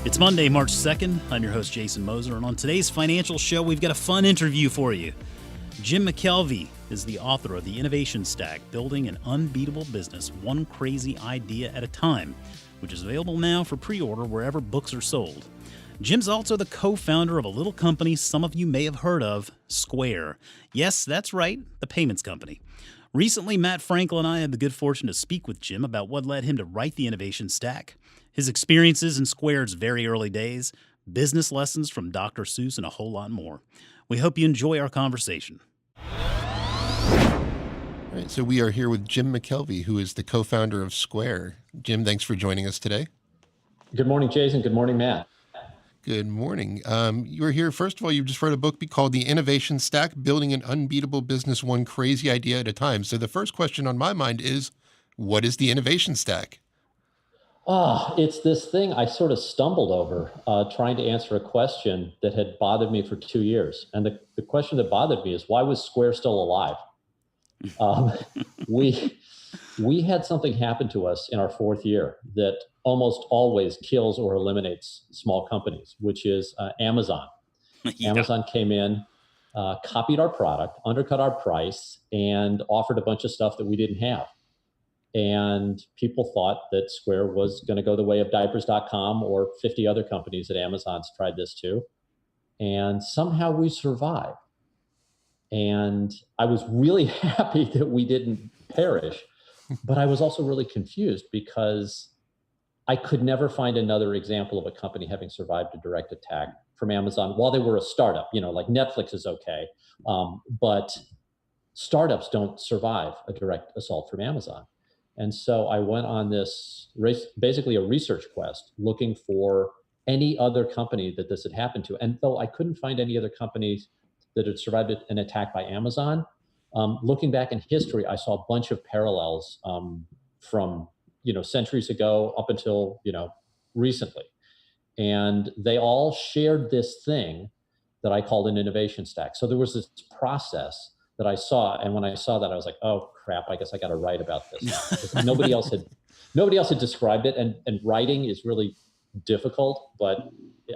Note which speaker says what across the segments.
Speaker 1: It's Monday, March 2nd. I'm your host, Jason Moser, and on today's financial show, we've got a fun interview for you. Jim McKelvey is the author of The Innovation Stack, Building an Unbeatable Business One Crazy Idea at a Time, which is available now for pre-order wherever books are sold. Jim's also the co-founder of a little company some of you may have heard of, Square. Yes, that's right, the payments company. Recently, Matt Frankel and I had the good fortune to speak with Jim about what led him to write The Innovation Stack, his experiences in Square's very early days, business lessons from Dr. Seuss, and a whole lot more. We hope you enjoy our conversation.
Speaker 2: All right, so we are here with Jim McKelvey, who is the co-founder of Square. Jim, thanks for joining us today.
Speaker 3: Good morning, Jason. Good morning, Matt.
Speaker 2: Good morning. You were here, first of all, you just wrote a book called The Innovation Stack, Building an Unbeatable Business One Crazy Idea at a Time. So the first question on my mind is, what is the Innovation Stack?
Speaker 3: It's this thing I sort of stumbled over trying to answer a question that had bothered me for 2 years. And the question that bothered me is, why was Square still alive? We had something happen to us in our fourth year that almost always kills or eliminates small companies, which is Amazon. Yeah. Amazon came in, copied our product, undercut our price, and offered a bunch of stuff that we didn't have. And people thought that Square was going to go the way of diapers.com or 50 other companies that Amazon's tried this too. And somehow we survived. And I was really happy that we didn't perish, but I was also really confused because I could never find another example of a company having survived a direct attack from Amazon while they were a startup. You know, like Netflix is okay, but startups don't survive a direct assault from Amazon. And so I went on this basically a research quest looking for any other company that this had happened to. And though I couldn't find any other companies that had survived an attack by Amazon, looking back in history, I saw a bunch of parallels from centuries ago up until recently. And they all shared this thing that I called an innovation stack. So there was this process that I saw, and when I saw that, I was like, "Oh crap! I guess I got to write about this." Nobody else had described it, and writing is really difficult, but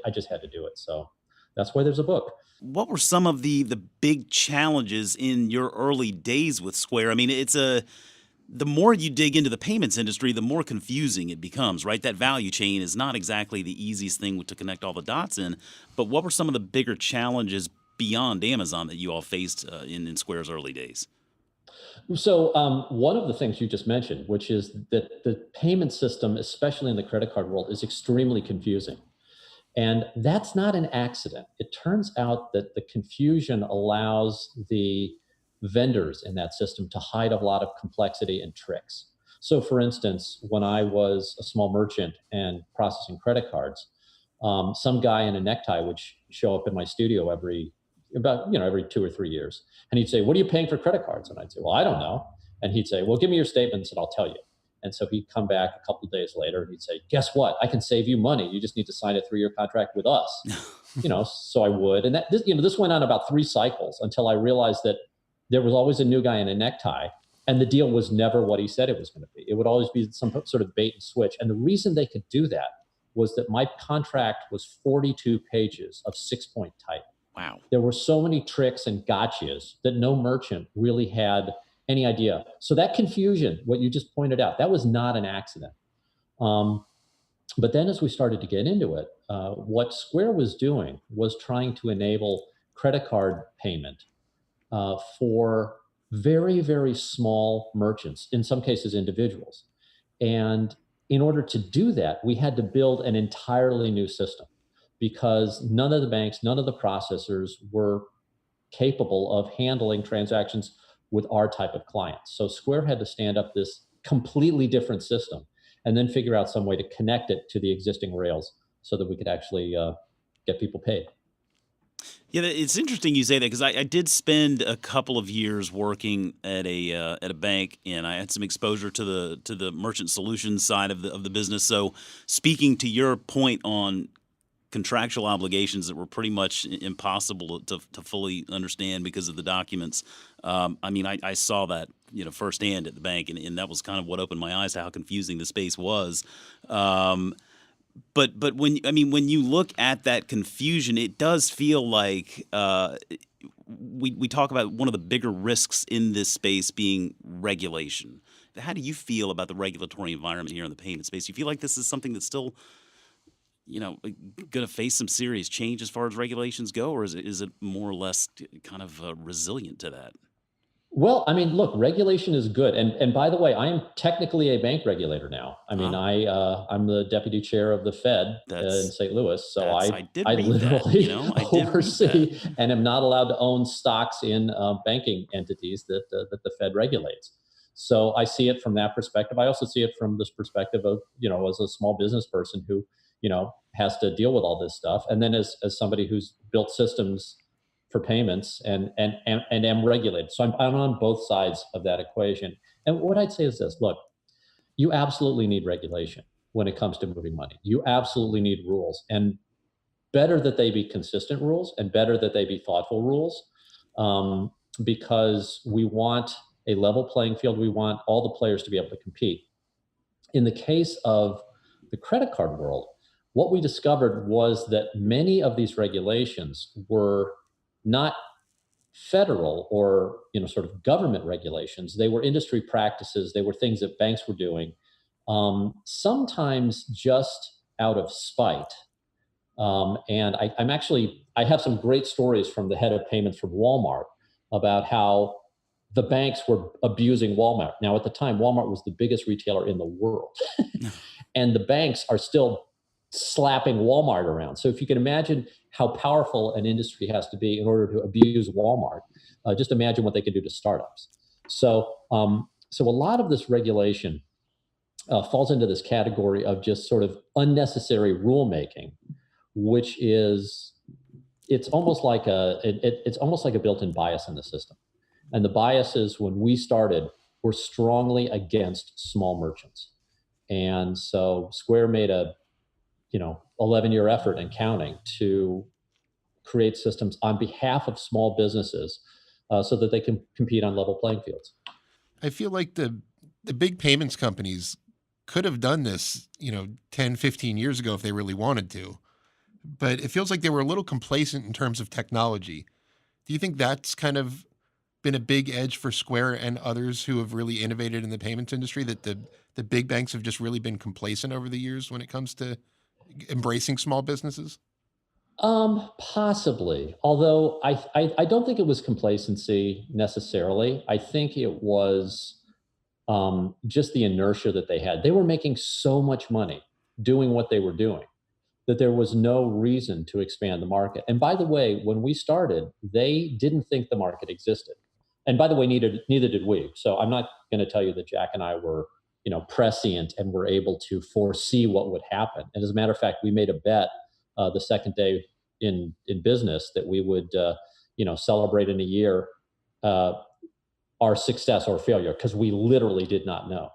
Speaker 3: I just had to do it. So that's why there's a book.
Speaker 1: What were some of the big challenges in your early days with Square? I mean, the more you dig into the payments industry, the more confusing it becomes, right? That value chain is not exactly the easiest thing to connect all the dots in. But what were some of the bigger challenges beyond Amazon that you all faced in Square's early days?
Speaker 3: So one of the things you just mentioned, which is that the payment system, especially in the credit card world, is extremely confusing. And that's not an accident. It turns out that the confusion allows the vendors in that system to hide a lot of complexity and tricks. So for instance, when I was a small merchant and processing credit cards, some guy in a necktie would show up in my studio every 2 or 3 years. And he'd say, "What are you paying for credit cards?" And I'd say, "Well, I don't know." And he'd say, "Well, give me your statements and I'll tell you." And so he'd come back a couple of days later and he'd say, "Guess what? I can save you money. You just need to sign a 3-year contract with us." So I would. And this went on about 3 cycles until I realized that there was always a new guy in a necktie, and the deal was never what he said it was going to be. It would always be some sort of bait and switch. And the reason they could do that was that my contract was 42 pages of 6-point type.
Speaker 1: Wow.
Speaker 3: There were so many tricks and gotchas that no merchant really had any idea. So that confusion, what you just pointed out, that was not an accident. But then as we started to get into it, what Square was doing was trying to enable credit card payment for very, very small merchants, in some cases individuals. And in order to do that, we had to build an entirely new system, because none of the banks, none of the processors were capable of handling transactions with our type of clients. So Square had to stand up this completely different system and then figure out some way to connect it to the existing rails so that we could actually get people paid.
Speaker 1: Yeah, it's interesting you say that, because I did spend a couple of years working at a bank, and I had some exposure to the merchant solutions side of the business. So speaking to your point on contractual obligations that were pretty much impossible to fully understand because of the documents. I saw that firsthand at the bank, and that was kind of what opened my eyes to how confusing the space was. But when you look at that confusion, it does feel like we talk about one of the bigger risks in this space being regulation. How do you feel about the regulatory environment here in the payment space? You feel like this is something that's still, going to face some serious change as far as regulations go, or is it more or less kind of resilient to that?
Speaker 3: Well, I mean, look, regulation is good, and by the way, I am technically a bank regulator now. I mean, I'm the deputy chair of the Fed in St. Louis, so
Speaker 1: I did
Speaker 3: I
Speaker 1: read that,
Speaker 3: literally
Speaker 1: I did read
Speaker 3: oversee
Speaker 1: that.
Speaker 3: and am not allowed to own stocks in banking entities that the Fed regulates. So I see it from that perspective. I also see it from this perspective of, as a small business person who, has to deal with all this stuff, and then as somebody who's built systems for payments and am regulated. So I'm on both sides of that equation. And what I'd say is this: look, you absolutely need regulation when it comes to moving money. You absolutely need rules, and better that they be consistent rules, and better that they be thoughtful rules, because we want a level playing field. We want all the players to be able to compete. In the case of the credit card world, what we discovered was that many of these regulations were not federal or sort of government regulations. They were industry practices. They were things that banks were doing, sometimes just out of spite. And I have some great stories from the head of payments from Walmart about how the banks were abusing Walmart. Now, at the time, Walmart was the biggest retailer in the world, and the banks are still slapping Walmart around. So if you can imagine how powerful an industry has to be in order to abuse Walmart, just imagine what they can do to startups. So a lot of this regulation falls into this category of just sort of unnecessary rulemaking, which is it's almost like a built-in bias in the system. And the bias is, when we started, were strongly against small merchants. And so Square made a 11-year effort and counting to create systems on behalf of small businesses, so that they can compete on level playing fields.
Speaker 2: I feel like the big payments companies could have done this, 10, 15 years ago if they really wanted to. But it feels like they were a little complacent in terms of technology. Do you think that's kind of been a big edge for Square and others who have really innovated in the payments industry, that the big banks have just really been complacent over the years when it comes to embracing small businesses?
Speaker 3: Possibly. Although I don't think it was complacency necessarily. I think it was just the inertia that they had. They were making so much money doing what they were doing that there was no reason to expand the market. And by the way, when we started, they didn't think the market existed. And by the way, neither did we. So I'm not going to tell you that Jack and I were, prescient and were able to foresee what would happen. And as a matter of fact, we made a bet the second day in business that we would, celebrate in a year our success or failure, because we literally did not know.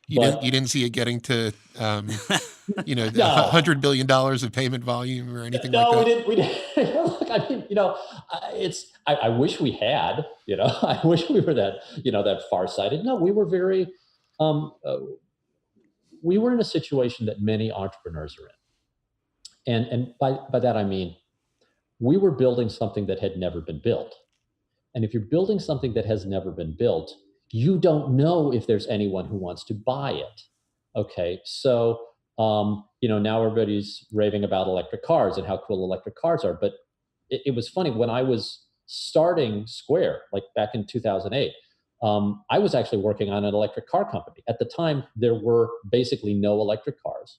Speaker 2: You didn't see it getting to,
Speaker 3: No.
Speaker 2: $100 billion of payment volume or anything
Speaker 3: No,
Speaker 2: like that?
Speaker 3: we didn't. Look, I mean, I wish we had, I wish we were that, that farsighted. No, we were very, we were in a situation that many entrepreneurs are in. And by that, I mean, we were building something that had never been built. And if you're building something that has never been built, you don't know if there's anyone who wants to buy it. Okay, so now everybody's raving about electric cars and how cool electric cars are. But it was funny, when I was starting Square, like back in 2008, I was actually working on an electric car company. At the time, there were basically no electric cars,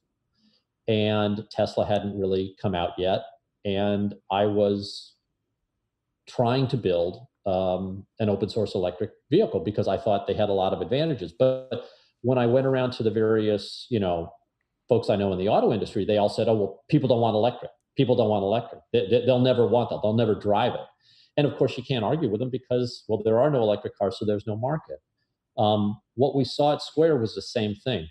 Speaker 3: and Tesla hadn't really come out yet. And I was trying to build an open source electric vehicle because I thought they had a lot of advantages. But when I went around to the various, folks I know in the auto industry, they all said, "Oh, well, people don't want electric. People don't want electric. They'll never want that. They'll never drive it." And of course, you can't argue with them because, well, there are no electric cars, so there's no market. What we saw at Square was the same thing.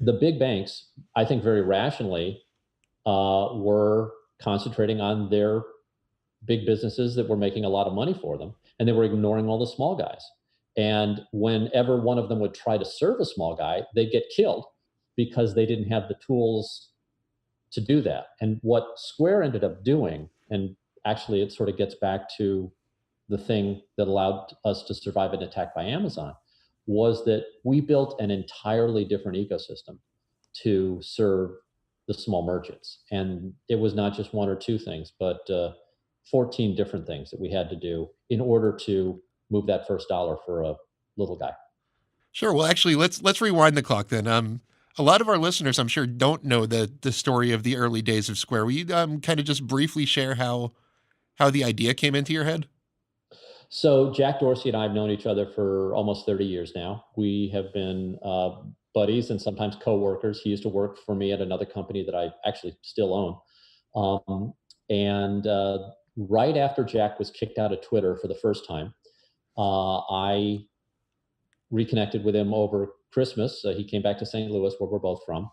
Speaker 3: The big banks, I think very rationally, were concentrating on their big businesses that were making a lot of money for them, and they were ignoring all the small guys. And whenever one of them would try to serve a small guy, they'd get killed because they didn't have the tools to do that. And what Square ended up doing, and actually it sort of gets back to the thing that allowed us to survive an attack by Amazon, was that we built an entirely different ecosystem to serve the small merchants. And it was not just one or two things, but 14 different things that we had to do in order to move that first dollar for a little guy.
Speaker 2: Sure. Well, actually, let's rewind the clock then. A lot of our listeners, I'm sure, don't know the story of the early days of Square. Will you kind of just briefly share how the idea came into your head?
Speaker 3: So Jack Dorsey and I have known each other for almost 30 years now. We have been buddies and sometimes co-workers. He used to work for me at another company that I actually still own. And right after Jack was kicked out of Twitter for the first time, I reconnected with him over Christmas. He came back to St. Louis, where we're both from,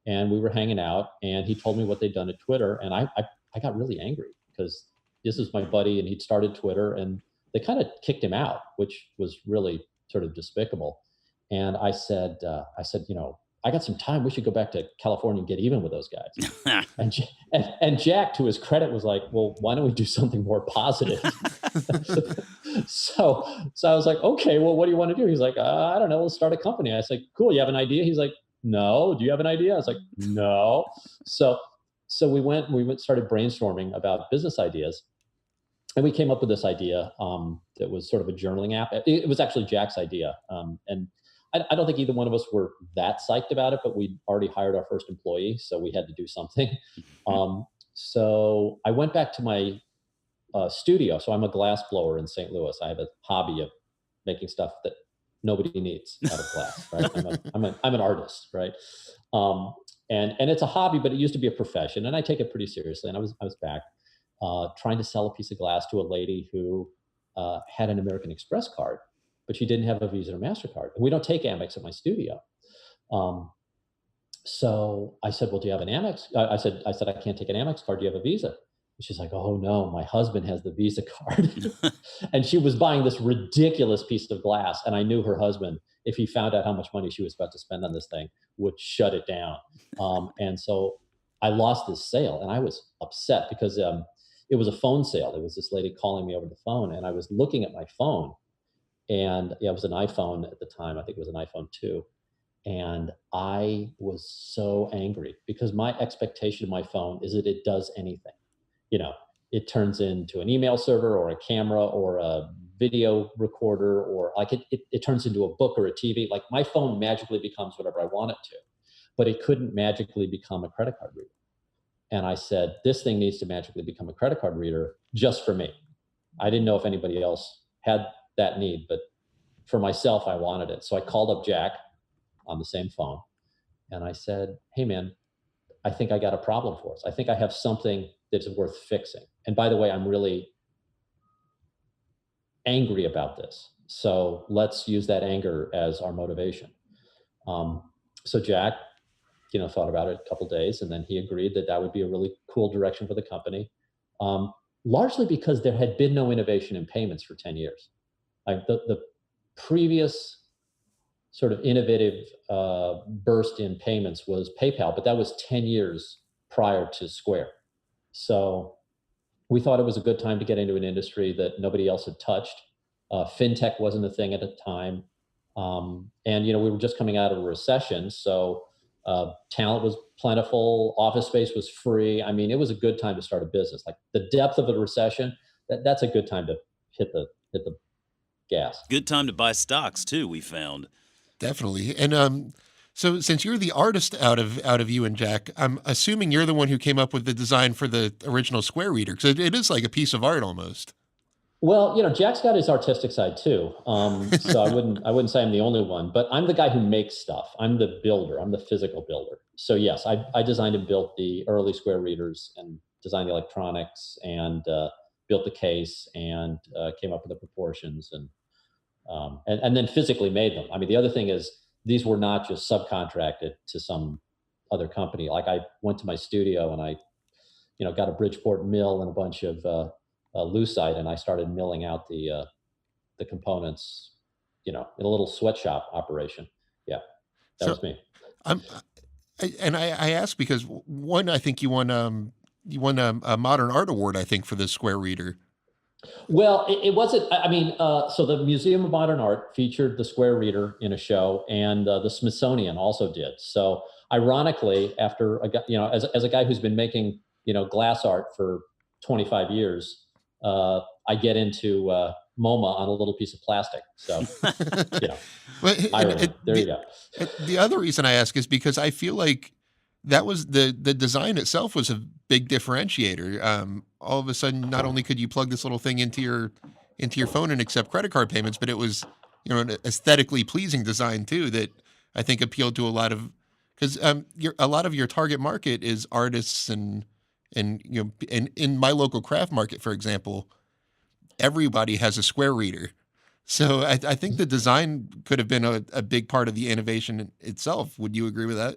Speaker 3: and we were hanging out. And he told me what they'd done at Twitter, and I got really angry because this is my buddy, and he'd started Twitter, and they kind of kicked him out, which was really sort of despicable. And I said, I got some time. We should go back to California and get even with those guys. And Jack, to his credit, was like, well, why don't we do something more positive? so I was like, okay, well, what do you want to do? He's like, I don't know. We'll start a company. I was like, cool. You have an idea? He's like, no. Do you have an idea? I was like, no. So we started brainstorming about business ideas. And we came up with this idea that was sort of a journaling app. It was actually Jack's idea. And I don't think either one of us were that psyched about it, but we'd already hired our first employee, so we had to do something. So I went back to my studio. So I'm a glass blower in St. Louis. I have a hobby of making stuff that nobody needs out of glass, right? I'm an artist, right? And it's a hobby, but it used to be a profession, and I take it pretty seriously. And I was back trying to sell a piece of glass to a lady who had an American Express card, but she didn't have a Visa or MasterCard. And we don't take Amex at my studio. So I said, well, do you have an Amex? I said, I can't take an Amex card. Do you have a Visa? And she's like, oh no, my husband has the Visa card. And she was buying this ridiculous piece of glass. And I knew her husband, if he found out how much money she was about to spend on this thing, would shut it down. And so I lost this sale, and I was upset because it was a phone sale. It was this lady calling me over the phone, and I was looking at my phone, and it was an iPhone at the time. I think it was an iPhone 2. And I was so angry because my expectation of my phone is that it does anything. It turns into an email server or a camera or a video recorder, or like it turns into a book or a TV. Like my phone magically becomes whatever I want it to, but it couldn't magically become a credit card reader. And I said, this thing needs to magically become a credit card reader just for me. I didn't know if anybody else had that need, but for myself, I wanted it. So I called up Jack on the same phone, and I said, hey man, I think I got a problem for us. I think I have something that's worth fixing. And by the way, I'm really angry about this. So let's use that anger as our motivation. So Jack, thought about it a couple of days, and then he agreed that would be a really cool direction for the company. Largely because there had been no innovation in payments for 10 years. Like the previous sort of innovative burst in payments was PayPal, but that was 10 years prior to Square. So we thought it was a good time to get into an industry that nobody else had touched. Fintech wasn't a thing at the time. And, we were just coming out of a recession. So talent was plentiful. Office space was free. I mean, it was a good time to start a business. Like the depth of a recession, that's a good time to hit the gas.
Speaker 1: Good time to buy stocks too, we found.
Speaker 2: Definitely. And so since you're the artist out of you and Jack, I'm assuming you're the one who came up with the design for the original Square reader, because it is like a piece of art almost.
Speaker 3: Well, Jack's got his artistic side too. So I wouldn't say I'm the only one, but I'm the guy who makes stuff. I'm the builder. I'm the physical builder. So yes, I designed and built the early Square readers and designed the electronics and built the case and came up with the proportions and then physically made them. I mean, the other thing is these were not just subcontracted to some other company. Like I went to my studio and I, got a Bridgeport mill and a bunch of lucite, and I started milling out the components, in a little sweatshop operation. Yeah, that was me.
Speaker 2: I ask because one, I think you won a modern art award, I think, for the Square Reader.
Speaker 3: Well, it wasn't. I mean, so the Museum of Modern Art featured the Square Reader in a show, and the Smithsonian also did. So, ironically, after as a guy who's been making glass art for 25 years, I get into MoMA on a little piece of plastic. So, you know,
Speaker 2: But
Speaker 3: irony. There you go.
Speaker 2: the other reason I ask is because I feel like that was the design itself was a big differentiator. All of a sudden, not only could you plug this little thing into your phone and accept credit card payments, but it was an aesthetically pleasing design too that I think appealed to a lot of because a lot of your target market is artists and and in my local craft market, for example, everybody has a Square Reader. So I think the design could have been a big part of the innovation itself. Would you agree with that?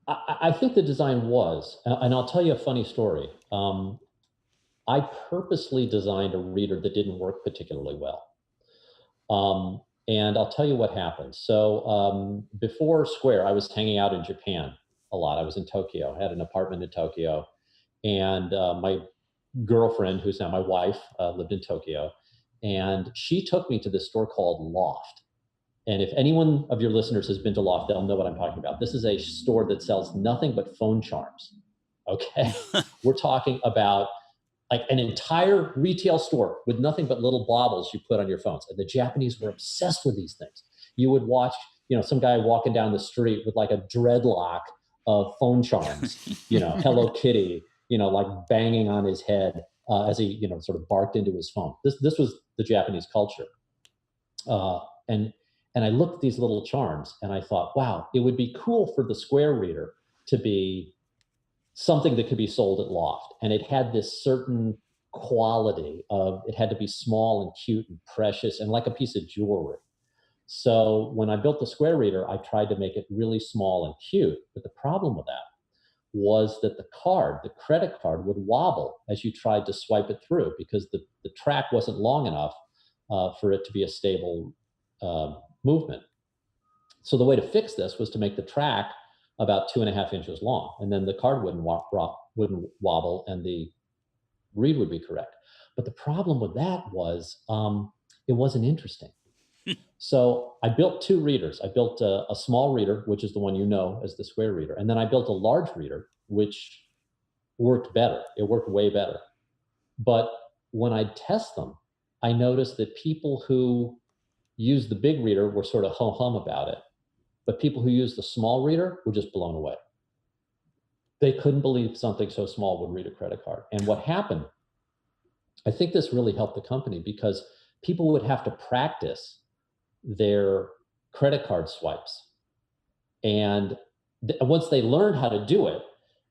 Speaker 3: I think the design was, and I'll tell you a funny story. I purposely designed a reader that didn't work particularly well. And I'll tell you what happened. So before Square, I was hanging out in Japan a lot. I was in Tokyo, I had an apartment in Tokyo, and my girlfriend, who's now my wife, lived in Tokyo, and she took me to this store called Loft. And if anyone of your listeners has been to Loft, they'll know what I'm talking about. This is a store that sells nothing but phone charms. Okay. We're talking about like an entire retail store with nothing but little baubles you put on your phones. And the Japanese were obsessed with these things. You would watch, some guy walking down the street with like a dreadlock of phone charms, Hello Kitty, like banging on his head as he, sort of barked into his phone. This was the Japanese culture. And I looked at these little charms and I thought, wow, it would be cool for the Square Reader to be something that could be sold at Loft. And it had this certain quality of, it had to be small and cute and precious and like a piece of jewelry. So when I built the Square Reader, I tried to make it really small and cute. But the problem with that was that the credit card would wobble as you tried to swipe it through because the track wasn't long enough for it to be a stable movement. So the way to fix this was to make the track about 2.5 inches long, and then the card wouldn't wobble and the read would be correct. But the problem with that was it wasn't interesting. So I built two readers. I built a small reader, which is the one as the Square Reader, and then I built a large reader, which worked better. It worked way better. But when I test them, I noticed that people who used the big reader were sort of ho-hum about it. But people who used the small reader were just blown away. They couldn't believe something so small would read a credit card. And what happened, I think this really helped the company because people would have to practice their credit card swipes. And once they learned how to do it,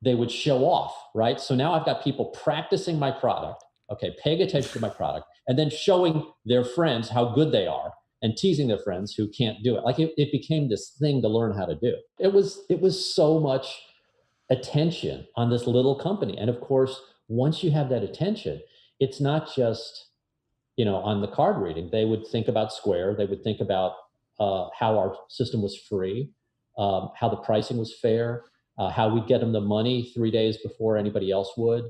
Speaker 3: they would show off, right? So now I've got people practicing my product, okay, paying attention to my product, and then showing their friends how good they are and teasing their friends who can't do it. Like it became this thing to learn how to do. It was so much attention on this little company. And of course, once you have that attention, it's not just, on the card reading. They would think about Square. They would think about how our system was free, how the pricing was fair, how we'd get them the money 3 days before anybody else would,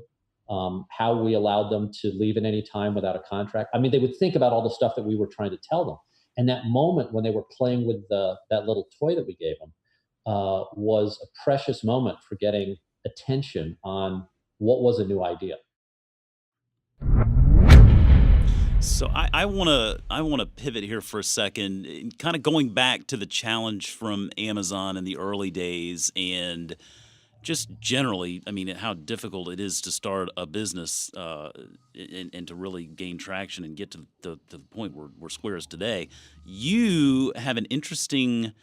Speaker 3: how we allowed them to leave at any time without a contract. I mean, they would think about all the stuff that we were trying to tell them. And that moment when they were playing with that little toy that we gave them was a precious moment for getting attention on what was a new idea.
Speaker 1: So I want to pivot here for a second, kind of going back to the challenge from Amazon in the early days and just generally, I mean, how difficult it is to start a business and to really gain traction and get to the point where Square is today. You have an interesting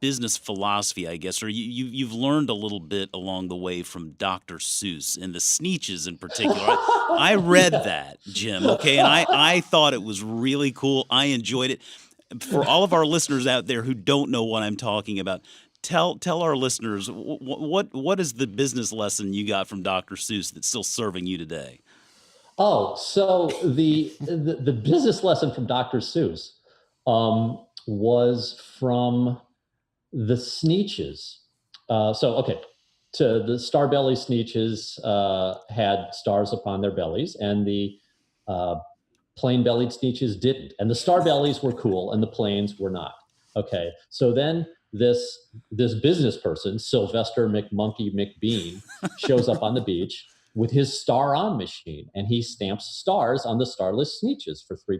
Speaker 1: business philosophy, I guess, or you've learned a little bit along the way from Dr. Seuss and the Sneetches in particular. I read that, Jim, okay, and I thought it was really cool. I enjoyed it. For all of our listeners out there who don't know what I'm talking about, tell our listeners what is the business lesson you got from Dr. Seuss that's still serving you today?
Speaker 3: Oh, so the business lesson from Dr. Seuss was from the Sneetches, Okay. To the star belly sneeches had stars upon their bellies, and the plain bellied sneeches didn't. And the star bellies were cool, and the plains were not. Okay. So then this business person, Sylvester McMonkey McBean, shows up on the beach with his star on machine, and he stamps stars on the starless sneeches for $3.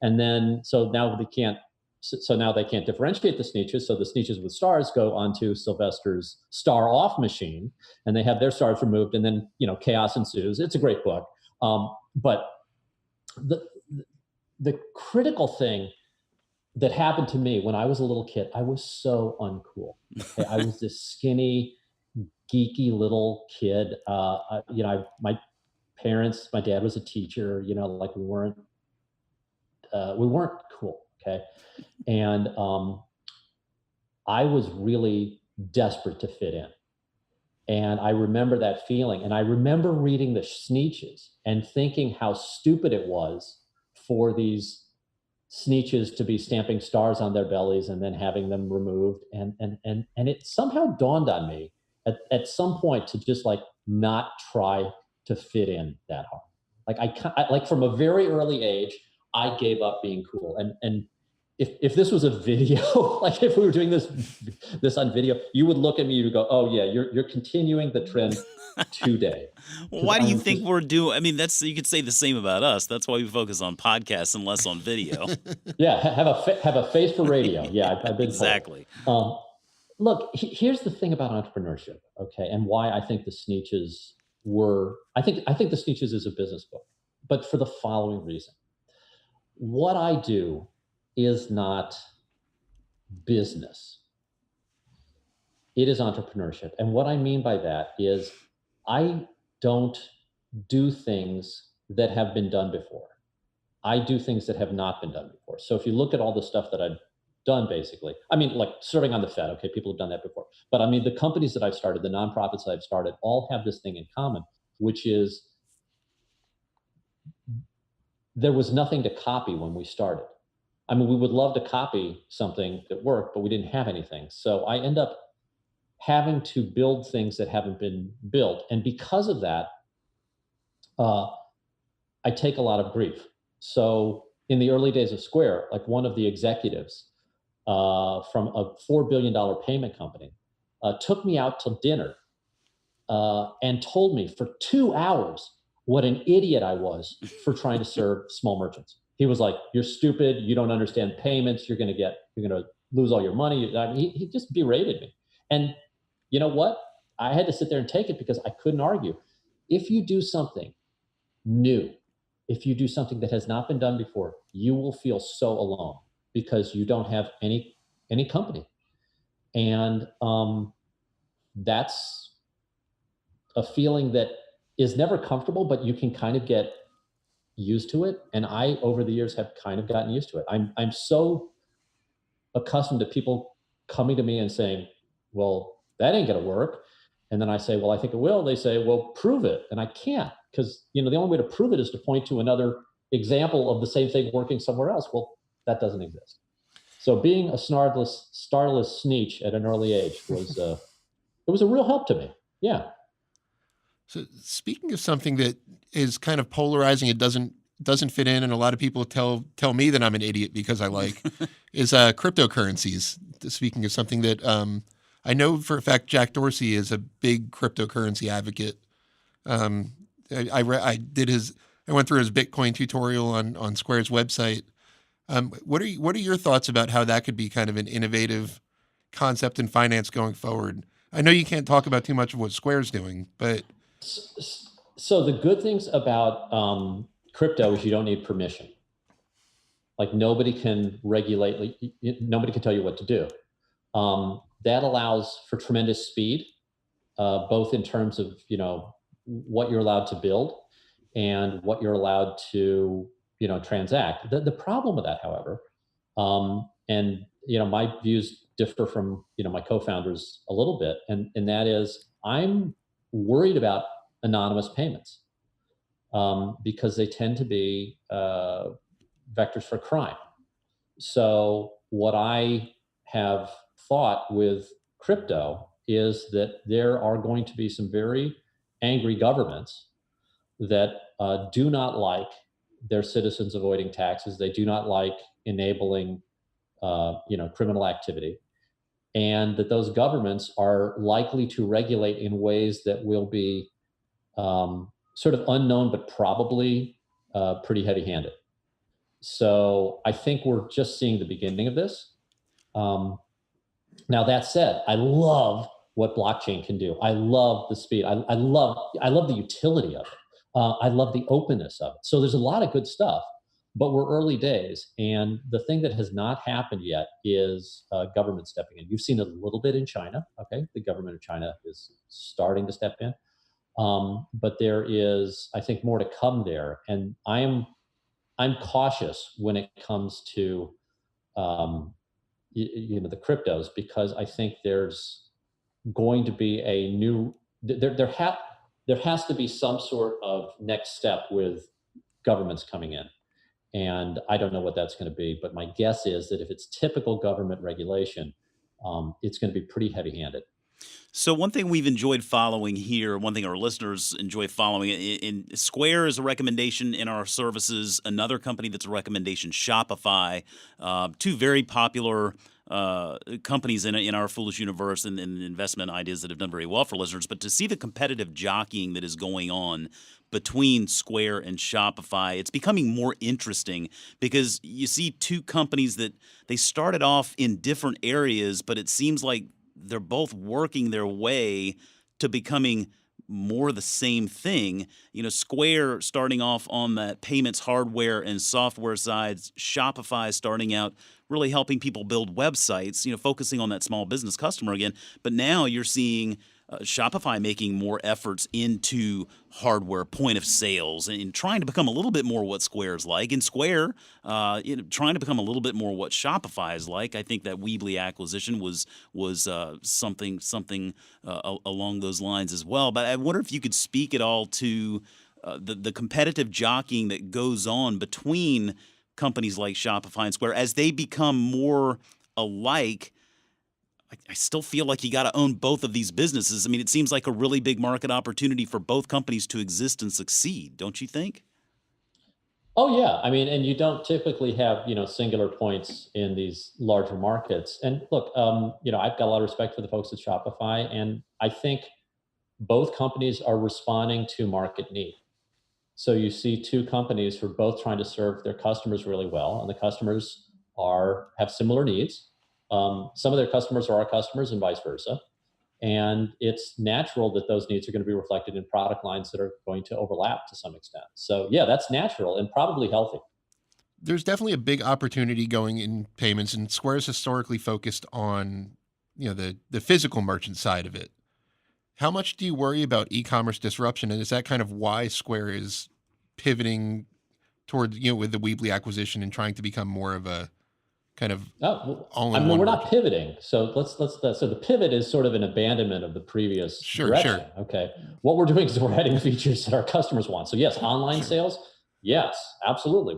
Speaker 3: And then so now they can't differentiate the sneeches. So the sneeches with stars go onto Sylvester's star off machine, and they have their stars removed, and then chaos ensues. It's a great book. But the critical thing that happened to me when I was a little kid, I was so uncool. Okay? I was this skinny, geeky little kid. My parents, my dad was a teacher. Like we weren't cool. Okay, and I was really desperate to fit in. And I remember that feeling. And I remember reading the Sneetches and thinking how stupid it was for these Sneetches to be stamping stars on their bellies and then having them removed. And it somehow dawned on me at some point to just like not try to fit in that hard. Like I like from a very early age, I gave up being cool. And if this was a video, like if we were doing this on video, you would look at me, you would go, "Oh yeah, you're continuing the trend today."
Speaker 1: Well, why do you think we're doing? I mean, you could say the same about us. That's why we focus on podcasts and less on video.
Speaker 3: Yeah, have a face for radio. Yeah, I've been
Speaker 1: exactly.
Speaker 3: Look, here's the thing about entrepreneurship, okay, and why I think the Sneetches were. I think the Sneetches is a business book, but for the following reason: what I do is not business. It is entrepreneurship. And what I mean by that is I don't do things that have been done before. I do things that have not been done before. So if you look at all the stuff that I've done, basically, I mean, like serving on the Fed, okay, people have done that before. But I mean, the companies that I've started, the nonprofits that I've started, all have this thing in common, which is there was nothing to copy when we started. I mean, we would love to copy something that worked, but we didn't have anything. So I end up having to build things that haven't been built. And because of that, I take a lot of grief. So in the early days of Square, like one of the executives from a $4 billion payment company took me out to dinner and told me for 2 hours what an idiot I was for trying to serve small merchants. He was like, "You're stupid. You don't understand payments. You're going to lose all your money." I mean, he just berated me. And you know what? I had to sit there and take it because I couldn't argue. If you do something new, if you do something that has not been done before, you will feel so alone because you don't have any company. And that's a feeling that is never comfortable, but you can kind of get used to it. And I, over the years, have kind of gotten used to it. I'm so accustomed to people coming to me and saying, "Well, that ain't going to work." And then I say, "Well, I think it will." They say, "Well, prove it." And I can't because, the only way to prove it is to point to another example of the same thing working somewhere else. Well, that doesn't exist. So being a starless sneetch at an early age was, it was a real help to me. Yeah.
Speaker 2: So speaking of something that is kind of polarizing, it doesn't fit in, and a lot of people tell me that I'm an idiot because I like, is cryptocurrencies. Speaking of something that I know for a fact Jack Dorsey is a big cryptocurrency advocate. I went through his Bitcoin tutorial on Square's website. What are your thoughts about how that could be kind of an innovative concept in finance going forward? I know you can't talk about too much of what Square's doing, but
Speaker 3: so the good things about crypto is you don't need permission. Like nobody can regulate, nobody can tell you what to do. That allows for tremendous speed, both in terms of what you're allowed to build and what you're allowed to transact. The problem with that, however, and my views differ from my co-founders a little bit, and that is I'm worried about anonymous payments because they tend to be vectors for crime. So what I have thought with crypto is that there are going to be some very angry governments that do not like their citizens avoiding taxes. They do not like enabling, criminal activity, and that those governments are likely to regulate in ways that will be sort of unknown, but probably pretty heavy-handed. So I think we're just seeing the beginning of this. Now that said, I love what blockchain can do. I love the speed. I love the utility of it. I love the openness of it. So there's a lot of good stuff, but we're early days. And the thing that has not happened yet is government stepping in. You've seen it a little bit in China. Okay, the government of China is starting to step in, but there is, I think, more to come there. And I'm cautious when it comes to the cryptos, because I think there's going to be a new there has to be some sort of next step with governments coming in, and I don't know what that's going to be, but my guess is that if it's typical government regulation, it's going to be pretty heavy-handed.
Speaker 1: So one thing we've enjoyed following here, one thing our listeners enjoy following, in Square is a recommendation in our services. Another company that's a recommendation, Shopify, two very popular companies in our foolish universe and investment ideas that have done very well for listeners. But to see the competitive jockeying that is going on between Square and Shopify, it's becoming more interesting because you see two companies that they started off in different areas, but it seems like they're both working their way to becoming more the same thing. Square starting off on the payments hardware and software sides, Shopify starting out really helping people build websites, focusing on that small business customer again. But now you're seeing Shopify making more efforts into hardware, point of sales, and trying to become a little bit more what Square's like. And Square, trying to become a little bit more what Shopify is like. I think that Weebly acquisition was something along those lines as well. But I wonder if you could speak at all to the competitive jockeying that goes on between companies like Shopify and Square as they become more alike. I still feel like you got to own both of these businesses. I mean, it seems like a really big market opportunity for both companies to exist and succeed, don't you think?
Speaker 3: Oh yeah, I mean, and you don't typically have singular points in these larger markets. And look, I've got a lot of respect for the folks at Shopify, and I think both companies are responding to market need. So you see two companies who are both trying to serve their customers really well, and the customers have similar needs. Some of their customers are our customers, and vice versa. And it's natural that those needs are going to be reflected in product lines that are going to overlap to some extent. So yeah, that's natural and probably healthy.
Speaker 2: There's definitely a big opportunity going in payments, and Square's historically focused on, the physical merchant side of it. How much do you worry about e-commerce disruption, and is that kind of why Square is pivoting toward, with the Weebly acquisition and trying to become more of a kind of all-in-one
Speaker 3: we're
Speaker 2: merchant?
Speaker 3: not pivoting. So so the pivot is sort of an abandonment of the previous direction.
Speaker 2: Sure.
Speaker 3: Okay. What we're doing is we're adding features that our customers want. So yes, online sales. Yes, absolutely.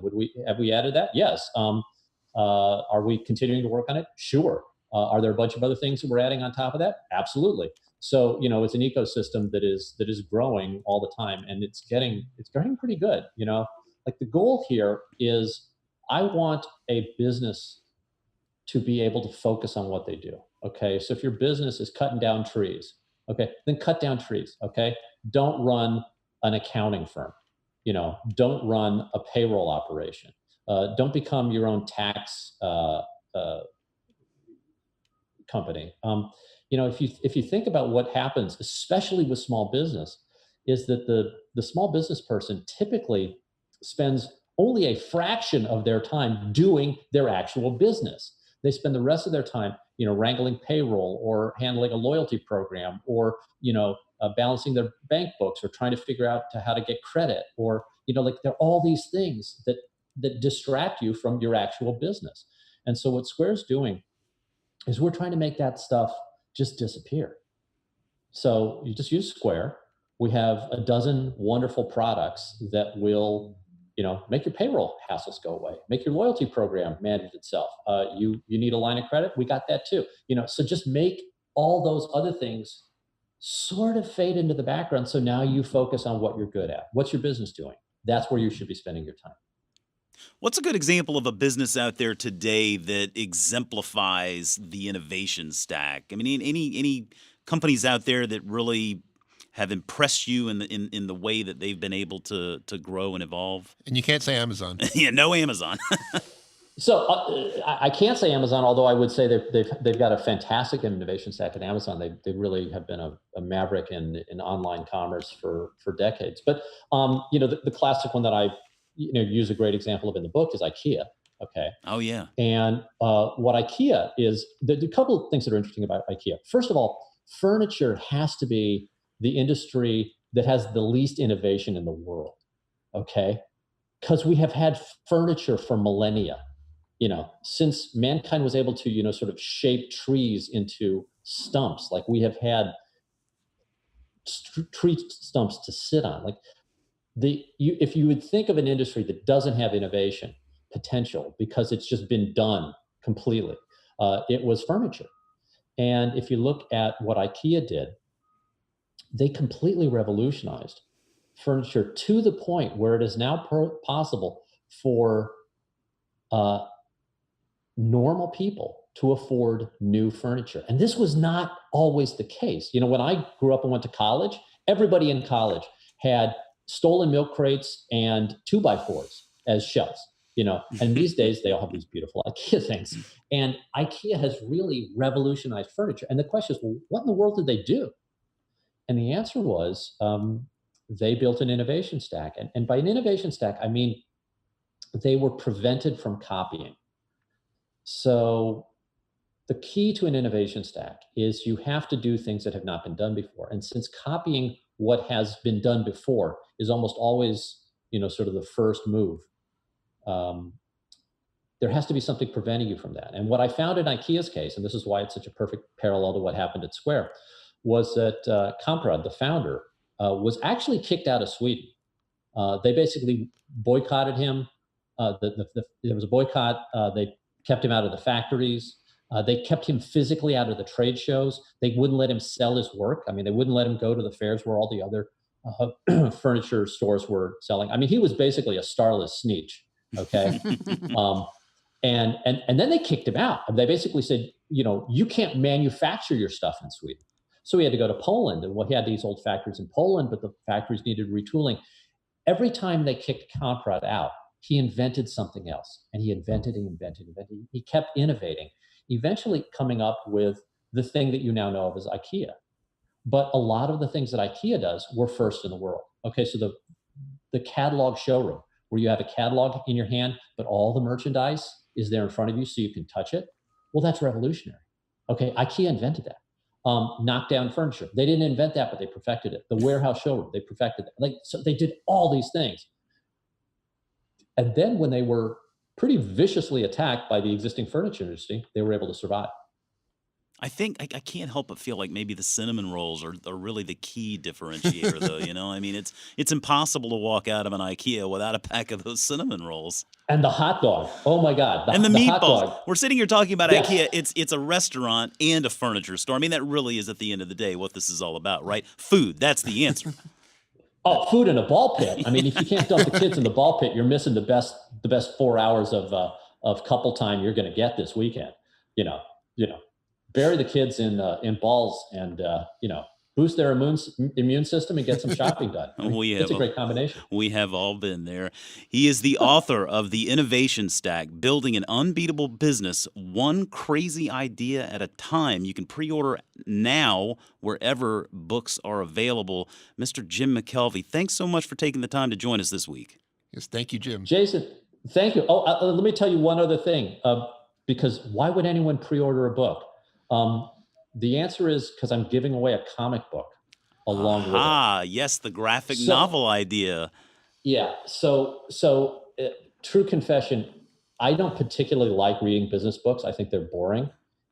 Speaker 3: Have we added that? Yes. Are we continuing to work on it? Sure. Are there a bunch of other things that we're adding on top of that? Absolutely. So it's an ecosystem that is growing all the time, and it's getting pretty good. Like the goal here is, I want a business to be able to focus on what they do. Okay. So if your business is cutting down trees, okay, then cut down trees. Okay. Don't run an accounting firm. Don't run a payroll operation. Don't become your own tax company. If you think about what happens, especially with small business, is that the small business person typically spends only a fraction of their time doing their actual business. They spend the rest of their time, wrangling payroll or handling a loyalty program, or balancing their bank books, or trying to figure out how to get credit, or there are all these things that distract you from your actual business. And so what Square's doing is we're trying to make that stuff just disappear. So you just use Square. We have a dozen wonderful products that will, make your payroll hassles go away, make your loyalty program manage itself. You need a line of credit, we got that too. So just make all those other things sort of fade into the background. So now you focus on what you're good at. What's your business doing? That's where you should be spending your time.
Speaker 1: What's a good example of a business out there today that exemplifies the innovation stack? I mean, any companies out there that really have impressed you in the way that they've been able to grow and evolve?
Speaker 2: And you can't say Amazon.
Speaker 1: Yeah, no Amazon.
Speaker 3: So I can't say Amazon, although I would say they've got a fantastic innovation stack at Amazon. They really have been a maverick in online commerce for decades. But the classic one that I use a great example of in the book is IKEA. Okay.
Speaker 1: Oh yeah.
Speaker 3: And what IKEA is, the couple of things that are interesting about IKEA. First of all, furniture has to be the industry that has the least innovation in the world. Okay, because we have had furniture for millennia. Since mankind was able to, sort of shape trees into stumps, like we have had tree stumps to sit on. Like if you would think of an industry that doesn't have innovation potential because it's just been done completely, it was furniture. And if you look at what IKEA did, they completely revolutionized furniture to the point where it is now possible for normal people to afford new furniture. And this was not always the case. When I grew up and went to college, everybody in college had stolen milk crates and 2x4s as shelves, and these days they all have these beautiful IKEA things. And IKEA has really revolutionized furniture. And the question is, well, what in the world did they do? And the answer was they built an innovation stack. And by an innovation stack, I mean they were prevented from copying. So the key to an innovation stack is you have to do things that have not been done before. And since copying what has been done before is almost always, sort of the first move, there has to be something preventing you from that. And what I found in IKEA's case, and this is why it's such a perfect parallel to what happened at Square, was that Kamprad, the founder, was actually kicked out of Sweden. They basically boycotted him. There was a boycott. They kept him out of the factories. They kept him physically out of the trade shows. They wouldn't let him sell his work. I mean, they wouldn't let him go to the fairs where all the other furniture stores were selling. I mean, he was basically a starless sneetch. Okay. And then they kicked him out. They basically said, you can't manufacture your stuff in Sweden. So he had to go to Poland, and he had these old factories in Poland, but the factories needed retooling. Every time they kicked Kamprad out, he invented something else, and he invented. He kept innovating, eventually coming up with the thing that you now know of as IKEA. But a lot of the things that IKEA does were first in the world. Okay, so the catalog showroom, where you have a catalog in your hand, but all the merchandise is there in front of you so you can touch it. Well, that's revolutionary. Okay, IKEA invented that. Knockdown furniture. They didn't invent that, but they perfected it. The warehouse showroom, they perfected it. So they did all these things. And then when they were pretty viciously attacked by the existing furniture industry, they were able to survive.
Speaker 1: I think I can't help but feel like maybe the cinnamon rolls are really the key differentiator, though. I mean, it's impossible to walk out of an IKEA without a pack of those cinnamon rolls.
Speaker 3: And the hot dog. Oh my God.
Speaker 1: And the
Speaker 3: hot
Speaker 1: meatballs.
Speaker 3: dog.
Speaker 1: We're sitting here talking about
Speaker 3: Yes.
Speaker 1: IKEA. It's a restaurant and a furniture store. I mean, that really is at the end of the day what this is all about, right? Food. That's the answer.
Speaker 3: Oh, food in a ball pit. I mean, if you can't dump the kids in the ball pit, you're missing the best 4 hours of couple time you're going to get this weekend. Bury the kids in balls and boost their immune system and get some shopping done. I mean, it's a great combination.
Speaker 1: We have all been there. He is the author of The Innovation Stack, Building an Unbeatable Business, One Crazy Idea at a Time. You can pre-order now wherever books are available. Mr. Jim McKelvey, thanks so much for taking the time to join us this week.
Speaker 2: Yes, thank you, Jim.
Speaker 3: Jason, thank you. Oh, let me tell you one other thing, because why would anyone pre-order a book? The answer is because I'm giving away a comic book along with it.
Speaker 1: Ah, yes, the graphic novel idea.
Speaker 3: Yeah. So true confession, I don't particularly like reading business books. I think they're boring.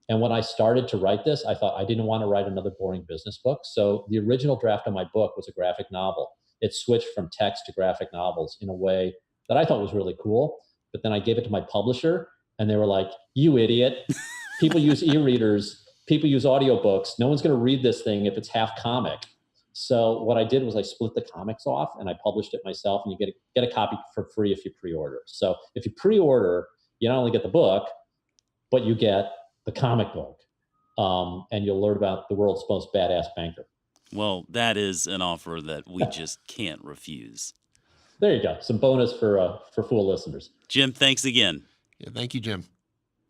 Speaker 3: And when I started to write this, I thought I didn't want to write another boring business book. So the original draft of my book was a graphic novel. It switched from text to graphic novels in a way that I thought was really cool. But then I gave it to my publisher and they were like, "You idiot. People use e-readers people use audiobooks. No one's going to read this thing if it's half comic. So what I did was I split the comics off and I published it myself, and you get a copy for free if you pre-order. So if you pre-order, you not only get the book, but you get the comic book, and you'll learn about the world's most badass banker.
Speaker 1: Well, that is an offer that we just can't refuse.
Speaker 3: There you go. Some bonus for Fool listeners.
Speaker 1: Jim, thanks again.
Speaker 2: Yeah, thank you, Jim.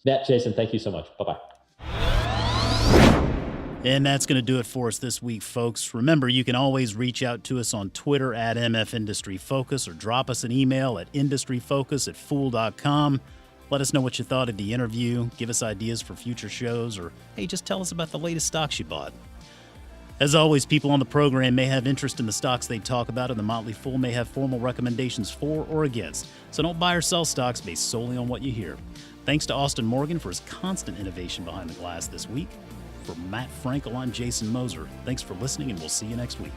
Speaker 3: Matt, Jason, thank you so much. Bye-bye.
Speaker 1: And that's going to do it for us this week, folks. Remember, you can always reach out to us on Twitter at MF Industry Focus, or drop us an email at industryfocus@fool.com. Let us know what you thought of the interview, give us ideas for future shows, or, hey, just tell us about the latest stocks you bought. As always, people on the program may have interest in the stocks they talk about, and the Motley Fool may have formal recommendations for or against. So don't buy or sell stocks based solely on what you hear. Thanks to Austin Morgan for his constant innovation behind the glass this week. For Matt Frankel, I'm Jason Moser. Thanks for listening, and we'll see you next week.